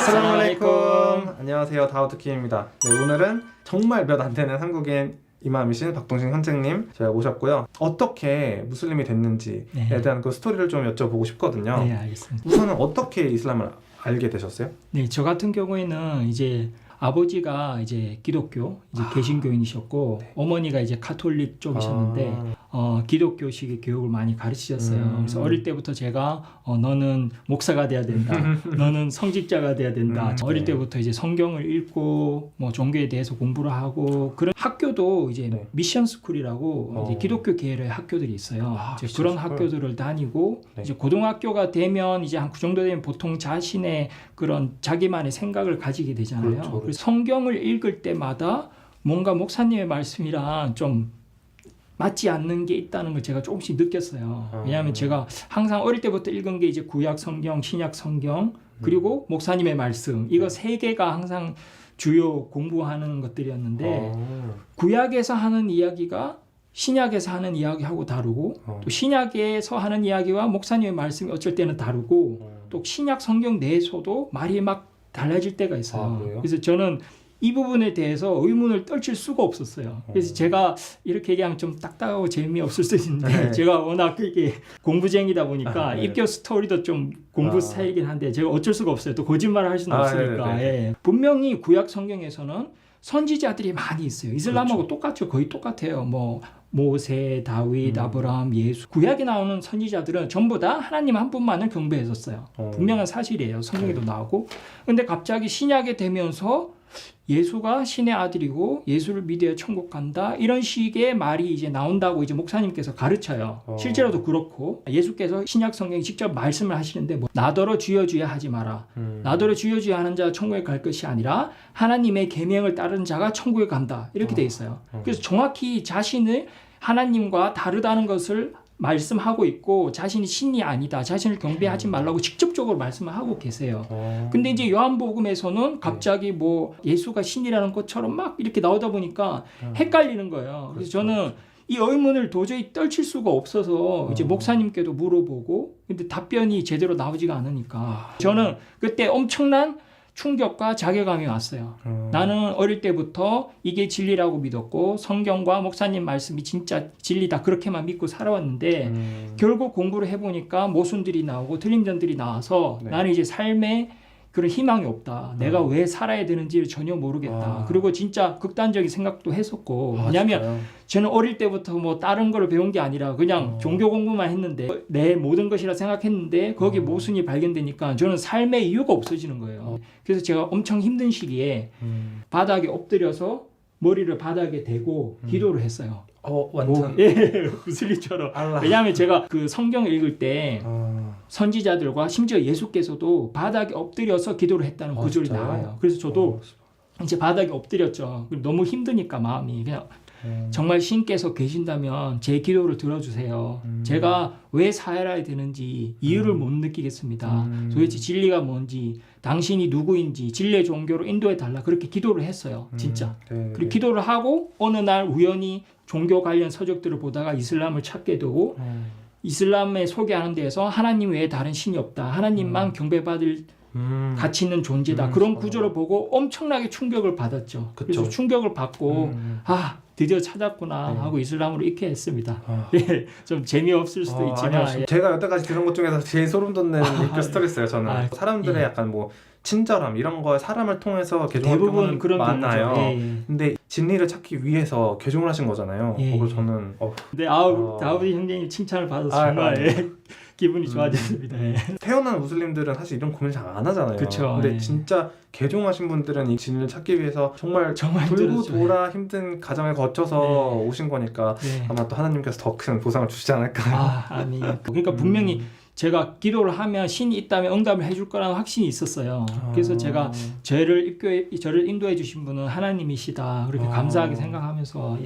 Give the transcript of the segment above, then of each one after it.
아살라무알레이쿰. 안녕하세요, 다우드킴입니다. 네, 오늘은 정말 몇 안 되는 한국인 이마음이신 박동신 선생님 제가 모셨고요. 어떻게 무슬림이 됐는지에 대한 그 스토리를 좀 여쭤보고 싶거든요. 네, 알겠습니다. 우선은 어떻게 이슬람을 알게 되셨어요? 네, 저 같은 경우에는 이제 아버지가 이제 기독교, 이제 개신교인이셨고, 네. 어머니가 이제 카톨릭 쪽이셨는데, 기독교식의 교육을 많이 가르치셨어요. 그래서 어릴 때부터 제가 너는 목사가 돼야 된다, 너는 성직자가 돼야 된다. 어릴 때부터 이제 성경을 읽고 뭐 종교에 대해서 공부를 하고, 그런 학교도 이제 네. 미션 스쿨이라고 이제 기독교 계열의 학교들이 있어요. 이제 미션 그런 스쿨. 학교들을 다니고, 네. 이제 고등학교가 되면 이제 한 그 정도 되면 보통 자신의 그런 자기만의 생각을 가지게 되잖아요. 그렇죠. 그래서 성경을 읽을 때마다 뭔가 목사님의 말씀이랑 좀 맞지 않는 게 있다는 걸 제가 조금씩 느꼈어요. 왜냐하면 제가 항상 어릴 때부터 읽은 게 이제 구약 성경, 신약 성경, 그리고 목사님의 말씀, 이거 세 개가 항상 주요 공부하는 것들이었는데, 구약에서 하는 이야기가 신약에서 하는 이야기하고 다르고, 또 신약에서 하는 이야기와 목사님의 말씀이 어쩔 때는 다르고, 또 신약 성경 내에서도 말이 막 달라질 때가 있어요. 그래요? 그래서 저는 이 부분에 대해서 의문을 떨칠 수가 없었어요. 그래서 제가 이렇게 얘기하면 좀 딱딱하고 재미없을 수 있는데, 네. 제가 워낙 이게 공부쟁이다 보니까 네. 입교 스토리도 좀 공부 스타일이긴 한데 제가 어쩔 수가 없어요. 또 거짓말을 할 수는 없으니까. 네네네. 예. 분명히 구약 성경에서는 선지자들이 많이 있어요. 이슬람하고 그렇죠. 똑같죠. 거의 똑같아요. 뭐 모세, 다윗, 아브라함, 예수. 구약에 나오는 선지자들은 전부 다 하나님 한 분만을 경배했었어요. 분명한 사실이에요. 성경에도 나오고. 근데 갑자기 신약에 되면서 예수가 신의 아들이고 예수를 믿어야 천국 간다, 이런 식의 말이 이제 나온다고 이제 목사님께서 가르쳐요. 실제로도 그렇고, 예수께서 신약 성경에 직접 말씀을 하시는데, 뭐 나더러 주여 주여 하지 마라. 나더러 주여 주여 하는 자가 천국에 갈 것이 아니라 하나님의 계명을 따르는 자가 천국에 간다, 이렇게 돼 있어요. 그래서 정확히 자신을 하나님과 다르다는 것을 말씀하고 있고, 자신이 신이 아니다, 자신을 경배하지 말라고 직접적으로 말씀을 하고 계세요. 근데 이제 요한복음에서는 갑자기 뭐 예수가 신이라는 것처럼 막 이렇게 나오다 보니까 헷갈리는 거예요. 그래서 저는 이 의문을 도저히 떨칠 수가 없어서 이제 목사님께도 물어보고, 근데 답변이 제대로 나오지가 않으니까 저는 그때 엄청난 충격과 자괴감이 왔어요. 나는 어릴 때부터 이게 진리라고 믿었고, 성경과 목사님 말씀이 진짜 진리다, 그렇게만 믿고 살아왔는데, 결국 공부를 해보니까 모순들이 나오고 틀림전들이 나와서 나는 이제 삶에 그런 희망이 없다. 내가 왜 살아야 되는지를 전혀 모르겠다. 그리고 진짜 극단적인 생각도 했었고, 왜냐하면 진짜요? 저는 어릴 때부터 뭐 다른 거를 배운 게 아니라 그냥 종교 공부만 했는데, 내 모든 것이라 생각했는데 거기에 모순이 발견되니까 저는 삶의 이유가 없어지는 거예요. 그래서 제가 엄청 힘든 시기에 바닥에 엎드려서 머리를 바닥에 대고 기도를 했어요. 완전. 예, 무슬림처럼. 알라. 왜냐하면 제가 그 성경을 읽을 때 선지자들과 심지어 예수께서도 바닥에 엎드려서 기도를 했다는 구절이 진짜요? 나와요. 그래서 저도 이제 바닥에 엎드렸죠. 너무 힘드니까 마음이 그냥 정말 신께서 계신다면 제 기도를 들어주세요. 제가 왜 살아야 되는지 이유를 못 느끼겠습니다. 도대체 진리가 뭔지, 당신이 누구인지 진리의 종교로 인도해 달라, 그렇게 기도를 했어요. 진짜. 그리고 기도를 하고 어느 날 우연히 종교 관련 서적들을 보다가 이슬람을 찾게 되고, 이슬람에 소개하는 데에서 하나님 외에 다른 신이 없다, 하나님만 경배받을 가치 있는 존재다, 그런 구절을 보고 엄청나게 충격을 받았죠. 그쵸. 그래서 충격을 받고 드디어 찾았구나 하고 이슬람으로 입게 했습니다. 예, 좀 재미없을 수도 있지만 아니요, 제가 여태까지 들은 것 중에서 제일 소름 돋는 입교 스토리였어요. 저는 사람들의 약간 뭐 친절함 이런 거에 사람을 통해서 개종하는 대부분 경우는 그런 많아요. 경우죠. 근데 진리를 찾기 위해서 개종을 하신 거잖아요. 그래서 저는 근데 다우디 형제님 칭찬을 받아서 정말 기분이 좋아졌습니다. 태어난 무슬림들은 사실 이런 고민 잘 안 하잖아요. 그쵸, 근데 진짜 개종하신 분들은 이 진리를 찾기 위해서 정말 돌고 힘들었죠. 돌아 힘든 과정을 거쳐서 오신 거니까 아마 또 하나님께서 더 큰 보상을 주시지 않을까. 아니. 그러니까 분명히 제가 기도를 하면 신이 있다면 응답을 해줄 거라는 확신이 있었어요. 그래서 제가 저를 인도해 주신 분은 하나님이시다, 그렇게 감사하게 생각하면서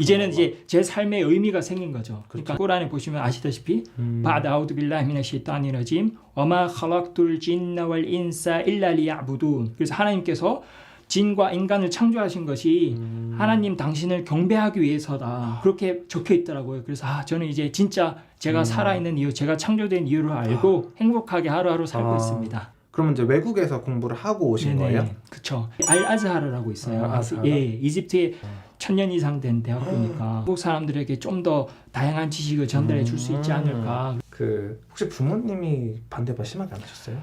이제는 이제 제 삶의 의미가 생긴 거죠. 그러니까 꾸란에 보시면 아시다시피 바드 아우두 빌라히 미나시 샤이따니 러짐 와마 칼락tul 진나 왈 인사 일라 리야부둔. 그래서 하나님께서 진과 인간을 창조하신 것이 하나님 당신을 경배하기 위해서다, 그렇게 적혀 있더라고요. 그래서 저는 이제 진짜 제가 살아있는 이유, 제가 창조된 이유를 알고 행복하게 하루하루 살고 있습니다. 그러면 이제 외국에서 공부를 하고 오신 거예요? 그렇죠. 알아즈하르라고 있어요. 알아즈하르? 예, 이집트에 1000년 이상 된 대학교니까 한국 사람들에게 좀 더 다양한 지식을 전달해 줄 수 있지 않을까. 그 혹시 부모님이 반대가 심하게 안 하셨어요?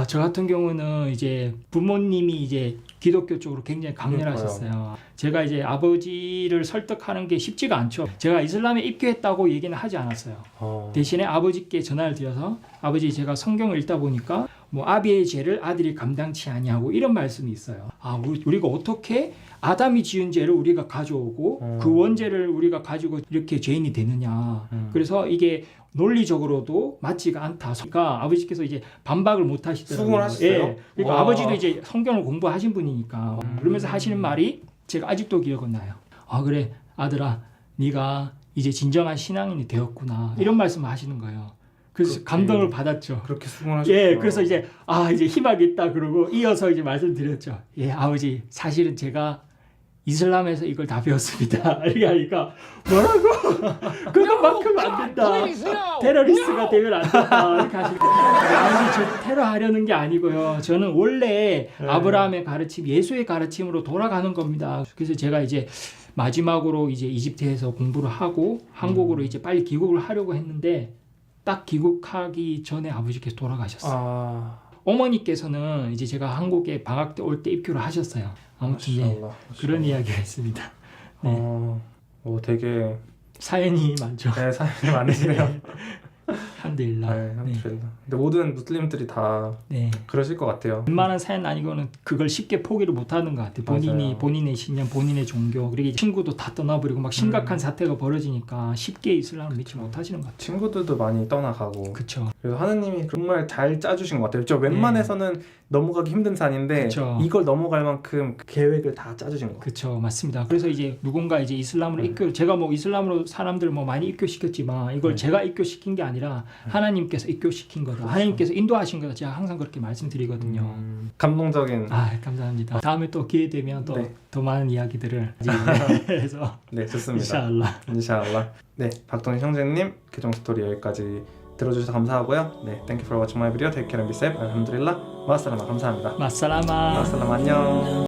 저 같은 경우는 이제 부모님이 이제 기독교 쪽으로 굉장히 강렬 하셨어요. 제가 이제 아버지를 설득하는 게 쉽지가 않죠. 제가 이슬람에 입교했다고 얘기는 하지 않았어요. 대신에 아버지께 전화를 드려서 아버지 제가 성경을 읽다 보니까 뭐 아비의 죄를 아들이 감당치 아니하고 이런 말씀이 있어요. 우리가 어떻게 아담이 지은 죄를 우리가 가져오고 그 원죄를 우리가 가지고 이렇게 죄인이 되느냐. 그래서 이게 논리적으로도 맞지가 않다. 그러니까 아버지께서 이제 반박을 못 하시더라고요. 수긍을 하셨어요? 예. 그러니까 아버지도 이제 성경을 공부하신 분이니까 그러면서 하시는 말이 제가 아직도 기억은 나요. 그래 아들아, 네가 이제 진정한 신앙인이 되었구나. 이런 말씀을 하시는 거예요. 그래서 감동을 받았죠. 그렇게 수긍하셨죠. 예, 그래서 이제 이제 희망이 있다 그러고 이어서 이제 말씀드렸죠. 예, 아버지 사실은 제가 이슬람에서 이걸 다 배웠습니다. 이렇게 하니까 뭐라고? 그것만큼 안 된다. 테러리스트가 되면 안 된다. 이렇게 하시니까 아버지 저 테러하려는 게 아니고요. 저는 원래 아브라함의 가르침, 예수의 가르침으로 돌아가는 겁니다. 그래서 제가 이제 마지막으로 이제 이집트에서 공부를 하고 한국으로 이제 빨리 귀국을 하려고 했는데 딱 귀국하기 전에 아버지께서 돌아가셨어요. 어머니께서는 이제 제가 한국에 방학 때 올 때 입교를 하셨어요. 아무튼 그런 이야기가 있습니다. 네. 되게 사연이 많죠. 네, 사연이 많으시네요. 알함두릴라. 네, 알함두릴라. 근데 모든 무슬림들이 다 그러실 것 같아요. 웬만한 사연 아니고는 그걸 쉽게 포기를 못하는 것 같아요. 본인의 신념, 본인의 종교, 그리고 친구도 다 떠나버리고 막 심각한 사태가 벌어지니까 쉽게 이슬람을 믿지 못하시는 것 같아요. 친구들도 많이 떠나가고. 그렇죠. 그래서 하느님이 정말 잘 짜주신 것 같아요. 저 웬만해서는 넘어가기 힘든 산인데 이걸 넘어갈 만큼 계획을 다 짜주신 것 같아요. 그렇죠, 맞습니다. 그래서 이제 누군가 이제 이슬람으로 제가 뭐 이슬람으로 사람들 뭐 많이 입교시켰지만 이걸 제가 입교시킨 게 아니라 하나님께서 입교시킨 거다. 하나님께서 인도하신 거다. 제가 항상 그렇게 말씀드리거든요. 감동적인. 감사합니다. 다음에 또 기회 되면 또 더 많은 이야기들을 해서 네, 좋습니다. 인샤알라. 네, 박동신 형제님 개종 스토리 여기까지 들어주셔서 감사하고요. 네, thank you for watching my video. Take care and be safe. 알함두릴라. 마살라마. 감사합니다. 마살라마. 마살라마. 안녕.